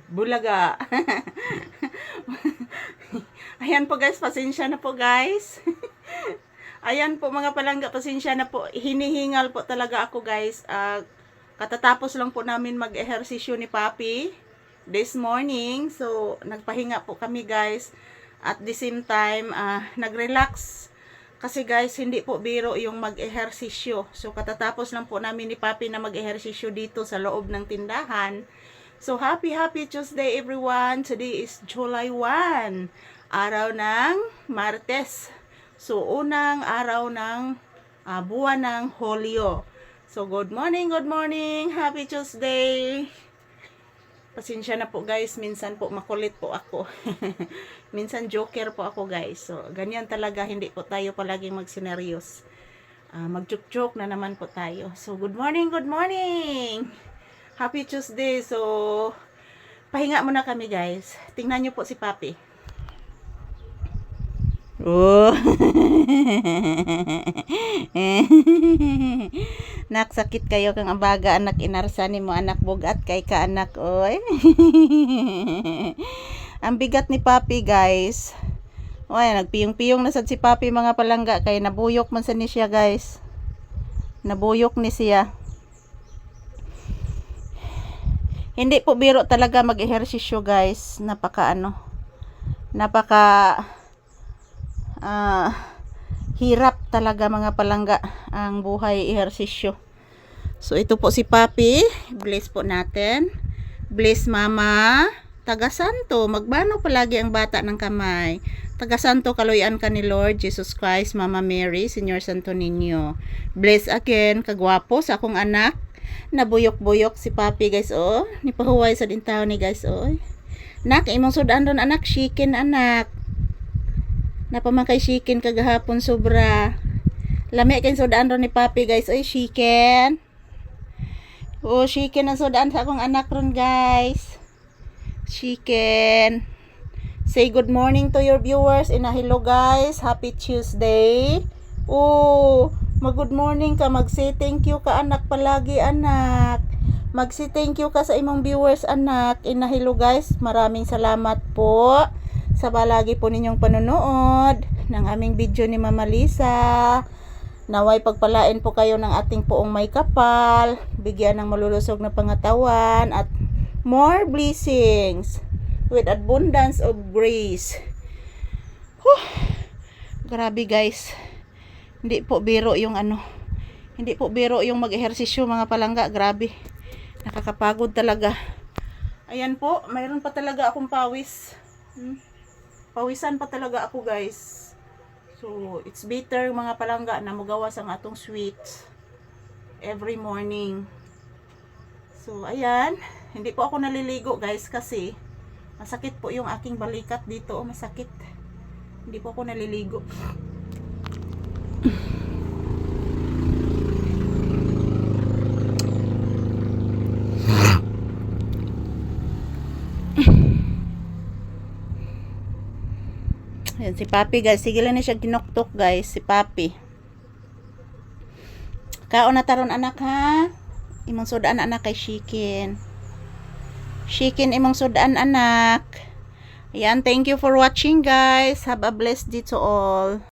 Bulaga. Ayan po guys, pasensya na po guys. Ayan po mga palangga, pasensya na po. Hinihingal po talaga ako guys. Katatapos lang po namin mag-ehersisyo ni Papi this morning. So, nagpahinga po kami guys. At the same time, nag-relax. Kasi guys, hindi po biro yung mag-ehersisyo. So, katatapos lang po namin ni Papi na mag-ehersisyo dito sa loob ng tindahan. So, happy Tuesday everyone. Today is July 1, araw ng Martes. So, unang araw ng buwan ng Hulyo. So, good morning. Happy Tuesday. Pasensya na po guys, minsan po makulit po ako. Minsan joker po ako guys. So, ganyan talaga, hindi po tayo palaging magsineryos. Mag-joke na naman po tayo. So, good morning. Happy Tuesday. So, pahinga muna kami guys. Tingnan nyo po si Papi. Oh. Nak, sakit kayo kang abaga anak, inarsani mo anak, bugat kay ka anak oy. Ang bigat ni Papi guys. Oy, nagpiyong-piyong na sad si Papi mga palangga kay nabuyok man sa ni siya guys. Nabuyok ni siya. Hindi po biro talaga mag-ehersisyo guys. Napaka hirap talaga mga palangga ang buhay ehersisyo. So ito po si Papi. Bless po natin. Bless mama. Taga Santo. Magbano palagi ang bata ng kamay. Taga Santo, kaluyan ka ni Lord Jesus Christ, Mama Mary, Señor Santo Niño. Bless again. Kagwapo sa akong anak. Nabuyok-buyok si Papi guys oh. Nipahuway sa din tao ni guys oh. Nak, imong sudan doon anak, chicken anak. Napamangkay chicken kagahapon sobra. Lami kay sudan doon ni Papi guys oy, chicken. Oh, chicken ang sudan sa akong anak ron guys. Chicken. Say good morning to your viewers and hello guys. Happy Tuesday. Oh, mag-good morning ka, mag-say thank you ka anak palagi anak. Mag-say thank you ka sa imong viewers anak. Hello guys, maraming salamat po sa balagi po ninyong panonood ng aming video ni Mama Lisa. Naway pagpalain po kayo ng ating poong may kapal, bigyan ng malulusog na pangatawan at more blessings with abundance of grace. Whew. Grabe guys. Hindi po biro yung hindi po biro yung mag-ehersisyo mga palangga. Grabe. Nakakapagod talaga. Ayan po, mayroon pa talaga akong pawis. Pawisan pa talaga ako guys. So, it's better mga palangga na magawas ang atong sweets every morning. So, ayan. Hindi po ako naliligo guys kasi masakit po yung aking balikat dito. Masakit. Hindi po ako naliligo. Ayan si Papi guys. Sige lang na siya kinuktok guys. Si Papi. Kaon na taron anak ha. Imong sudaan anak kay chicken. Chicken imong sudaan anak. Ayan. Thank you for watching guys. Have a blessed day to all.